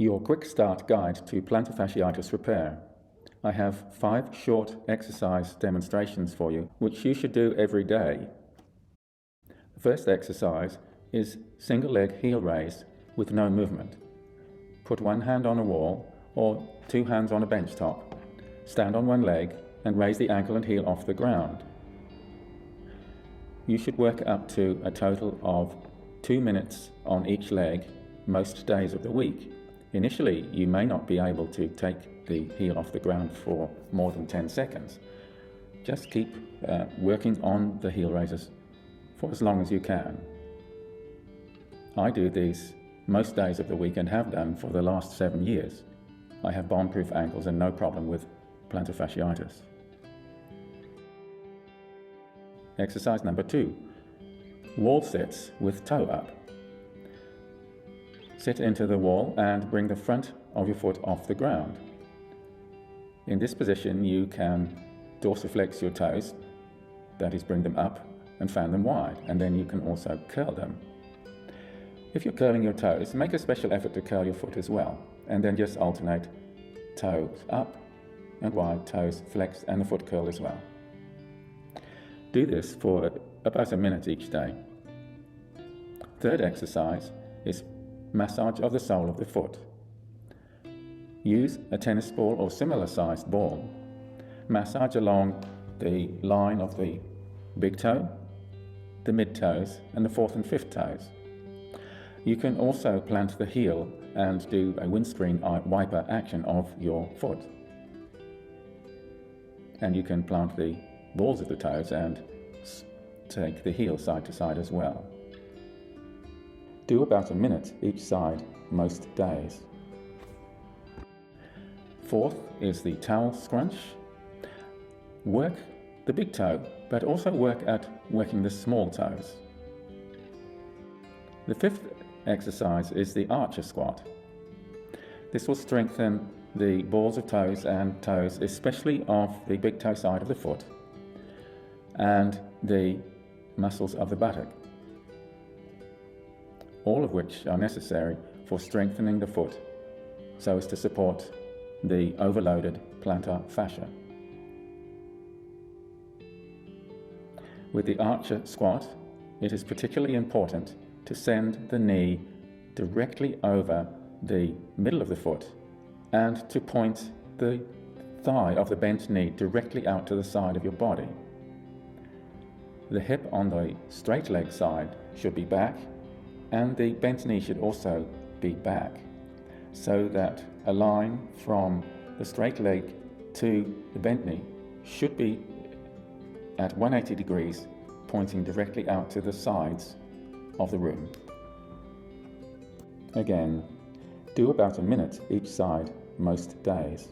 Your quick start guide to plantar fasciitis repair. I have 5 short exercise demonstrations for you, which you should do every day. The first exercise is single leg heel raise with no movement. Put one hand on a wall or 2 hands on a bench top. Stand on one leg and raise the ankle and heel off the ground. You should work up to a total of 2 minutes on each leg most days of the week. Initially, you may not be able to take the heel off the ground for more than 10 seconds. Just keep working on the heel raises for as long as you can. I do these most days of the week and have done for the last 7 years. I have bomb-proof ankles and no problem with plantar fasciitis. Exercise number 2, wall sits with toe up. Sit into the wall and bring the front of your foot off the ground. In this position, you can dorsiflex your toes, that is, bring them up and fan them wide, and then you can also curl them. If you're curling your toes, make a special effort to curl your foot as well, and then just alternate toes up and wide, toes flexed, and the foot curl as well. Do this for about a minute each day. Third exercise is massage of the sole of the foot. Use a tennis ball or similar sized ball. Massage along the line of the big toe, the mid toes, and the 4th and 5th toes. You can also plant the heel and do a windscreen wiper action of your foot. And you can plant the balls of the toes and take the heel side to side as well. Do about a minute each side most days. Fourth is the towel scrunch. Work the big toe, but also work at working the small toes. The 5th exercise is the archer squat. This will strengthen the balls of toes and toes, especially of the big toe side of the foot and the muscles of the buttock, all of which are necessary for strengthening the foot so as to support the overloaded plantar fascia. With the archer squat, it is particularly important to send the knee directly over the middle of the foot and to point the thigh of the bent knee directly out to the side of your body. The hip on the straight leg side should be back, and the bent knee should also be back, so that a line from the straight leg to the bent knee should be at 180 degrees, pointing directly out to the sides of the room. Again, do about a minute each side most days.